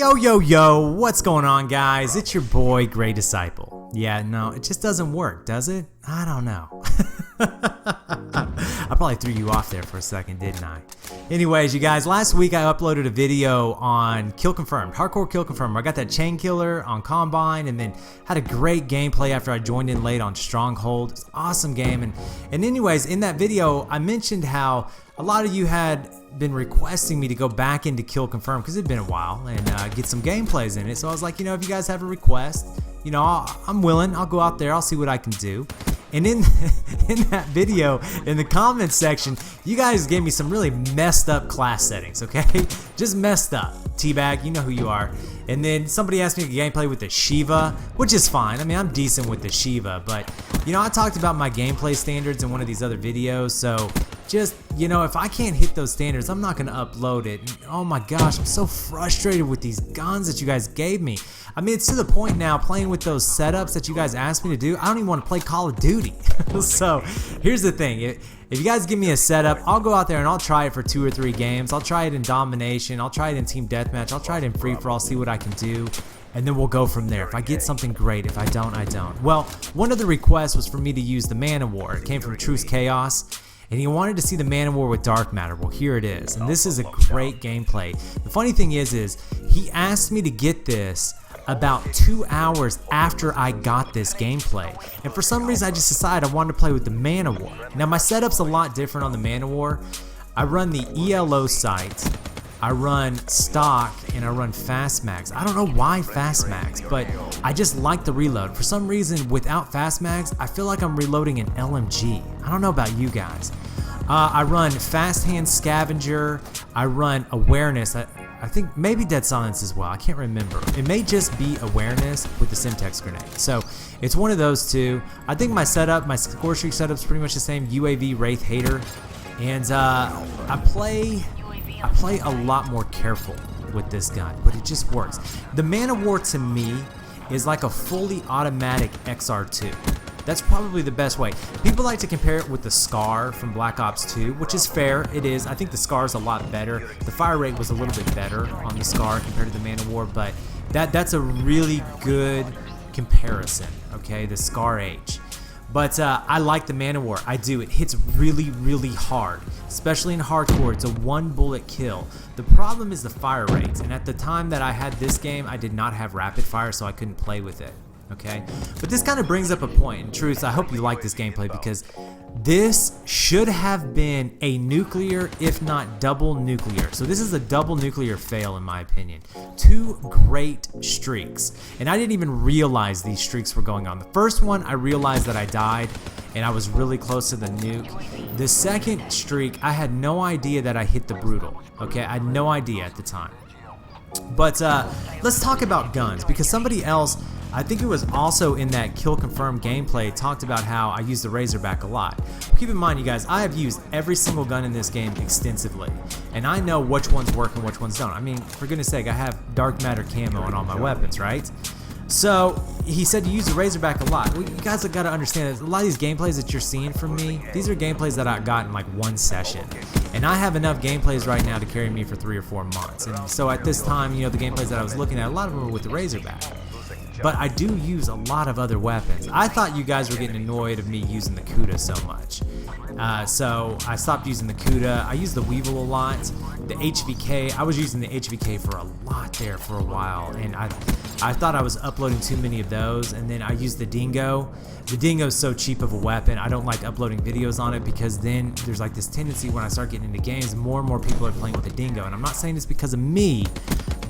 Yo, what's going on, guys? It's your boy, Gray Disciple. Yeah, no, it just doesn't work, does it? I don't know. I probably threw you off there for a second, didn't I? Anyways, you guys, last week I uploaded a video on Kill Confirmed, Hardcore Kill Confirmed. I got that chain killer on Combine and then had a great gameplay after I joined in late on Stronghold. It's an awesome game. And anyways, in that video, I mentioned how a lot of you had been requesting me to go back into Kill Confirmed because it'd been a while and get some gameplays in it. So I was like, you know, if you guys have a request, you know, I'm willing. I'll go out there. I'll see what I can do. And in that video, in the comments section, you guys gave me some really messed up class settings, okay? Just messed up. Teabag, you know who you are. And then somebody asked me to gameplay with the Shiva, which is fine. I mean, I'm decent with the Shiva, but, you know, I talked about my gameplay standards in one of these other videos, so just, you know, if I can't hit those standards, I'm not going to upload it. And, oh my gosh, I'm so frustrated with these guns that you guys gave me. I mean, it's to the point now, playing with those setups that you guys asked me to do, I don't even want to play Call of Duty. So, here's the thing. If you guys give me a setup, I'll go out there and I'll try it for 2 or 3 games. I'll try it in Domination. I'll try it in Team Deathmatch. I'll try it in Free-For-All, see what I can do. And then we'll go from there. If I get something, great. If I don't, I don't. Well, one of the requests was for me to use the ManOWar. It came from Truce Chaos. And he wanted to see the ManOWar with Dark Matter. Well, here it is. And this is a great gameplay. The funny thing is he asked me to get this about 2 hours after I got this gameplay. And for some reason, I just decided I wanted to play with the ManOWar. Now, my setup's a lot different on the ManOWar. I run the ELO sight, I run stock, and I run fast mags. I don't know why fast mags, but I just like the reload. For some reason, without fast mags, I feel like I'm reloading an LMG. I don't know about you guys. I run fast hand scavenger. I run awareness. I think maybe dead silence as well. I can't remember. It may just be awareness with the Simtex grenade. So it's one of those two. I think my setup, my score streak setup's pretty much the same. UAV Wraith Hater, and I play a lot more careful with this gun, but it just works. The ManOWar to me is like a fully automatic XR2. That's probably the best way. People like to compare it with the Scar from Black Ops 2, which is fair. It is. I think the Scar is a lot better. The fire rate was a little bit better on the Scar compared to the ManOWar, but that's a really good comparison, okay, the Scar H. But I like the ManOWar. I do. It hits really, really hard, especially in hardcore. It's a 1-bullet kill. The problem is the fire rates, and at the time that I had this game, I did not have rapid fire, so I couldn't play with it. Okay, but this kind of brings up a point. In truth, I hope you like this gameplay because this should have been a nuclear, if not double nuclear. So this is a double nuclear fail in my opinion. 2 great streaks, and I didn't even realize these streaks were going on. The first one, I realized that I died and I was really close to the nuke. The second streak, I had no idea that I hit the brutal. Okay, I had no idea at the time. But let's talk about guns, because somebody else, I think it was also in that Kill Confirmed gameplay, talked about how I use the Razorback a lot. Keep in mind, you guys, I have used every single gun in this game extensively, and I know which ones work and which ones don't. I mean, for goodness sake, I have Dark Matter camo on all my weapons, right? So he said you use the Razorback a lot. Well, you guys have got to understand that a lot of these gameplays that you're seeing from me, these are gameplays that I got in like 1 session. And I have enough gameplays right now to carry me for 3 or 4 months. And so at this time, you know, the gameplays that I was looking at, a lot of them were with the Razorback. But I do use a lot of other weapons. I thought you guys were getting annoyed of me using the Kuda so much. So I stopped using the Kuda. I use the Weevil a lot. The HVK, I was using the HVK for a lot there for a while. And I thought I was uploading too many of those. And then I used the Dingo. The Dingo is so cheap of a weapon. I don't like uploading videos on it because then there's like this tendency when I start getting into games, more and more people are playing with the Dingo. And I'm not saying this because of me,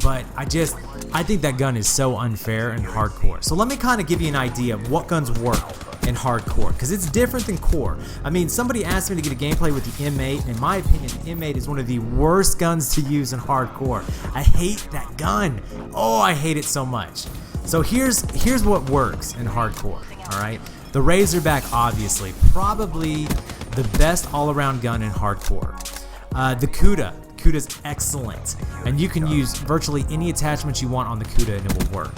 but I think that gun is so unfair in hardcore. So let me kind of give you an idea of what guns work in hardcore, because it's different than core. I mean, somebody asked me to get a gameplay with the M8, and in my opinion, the M8 is one of the worst guns to use in hardcore. I hate that gun. Oh, I hate it so much. So here's what works in hardcore, all right? The Razorback, obviously, probably the best all-around gun in hardcore. The Kuda. Kuda's excellent, and you can use virtually any attachments you want on the Kuda and it will work.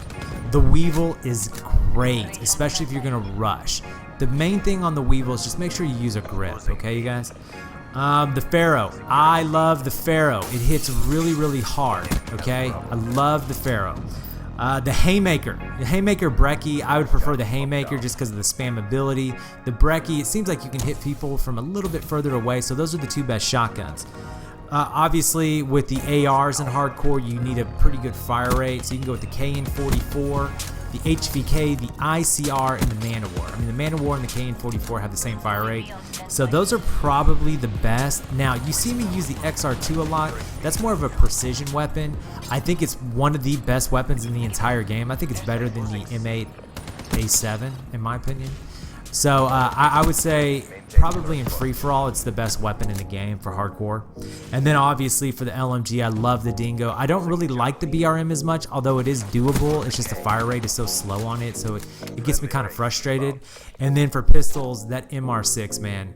The Weevil is great, especially if you're gonna rush. The main thing on the Weevil is just make sure you use a grip, okay, you guys? The Pharaoh. I love the Pharaoh. It hits really, really hard. Okay, I love the Pharaoh. The Haymaker. The Haymaker Brecci, I would prefer the Haymaker just because of the spammability. The Brecci, it seems like you can hit people from a little bit further away, so those are the two best shotguns. Obviously, with the ARs in hardcore, you need a pretty good fire rate, so you can go with the KN44, the HVK, the ICR, and the ManOWar. I mean, the ManOWar and the KN44 have the same fire rate, so those are probably the best. Now, you see me use the XR2 a lot. That's more of a precision weapon. I think it's one of the best weapons in the entire game. I think it's better than the M8 A7, in my opinion. So I would say probably in free-for-all, it's the best weapon in the game for hardcore. And then obviously for the LMG, I love the Dingo. I don't really like the BRM as much, although it is doable. It's just the fire rate is so slow on it, so it gets me kind of frustrated. And then for pistols, that MR6, man,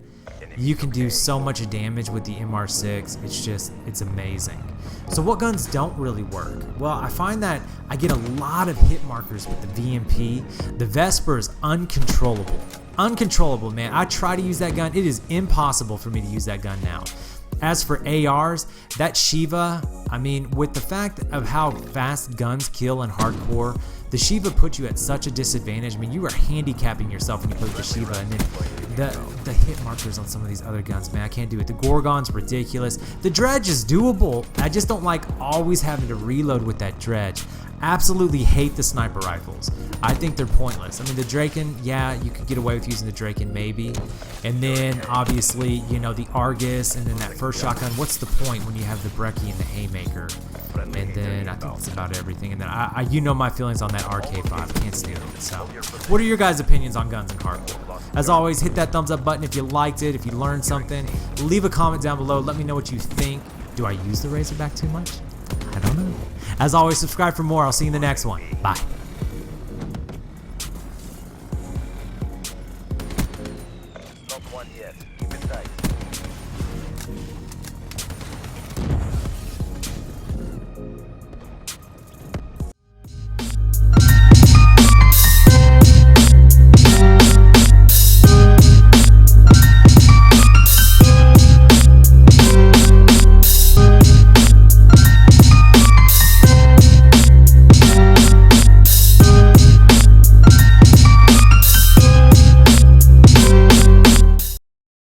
you can do so much damage with the MR6. It's amazing. So what guns don't really work? Well, I find that I get a lot of hit markers with the VMP. The Vesper is uncontrollable. Uncontrollable, man. I try to use that gun. It is impossible for me to use that gun now. As for ARs, that Shiva, I mean, with the fact of how fast guns kill in hardcore, the Shiva puts you at such a disadvantage. I mean, you are handicapping yourself when you play with the Shiva, and then the hit markers on some of these other guns, man, I can't do it. The Gorgon's ridiculous. The Dredge is doable. I just don't like always having to reload with that Dredge. Absolutely hate the sniper rifles. I think they're pointless. I mean, the Draken, yeah, you could get away with using the Draken maybe. And then, obviously, you know, the Argus and then that first shotgun. What's the point when you have the Brecci and the Haymaker? And then I think that's about everything. And then, you know my feelings on that RK5. Can't stand it. So, what are your guys' opinions on guns and hardcore? As always, hit that thumbs up button if you liked it, if you learned something. Leave a comment down below. Let me know what you think. Do I use the Razorback too much? I don't know. As always, subscribe for more. I'll see you in the next one. Bye. Not one yet.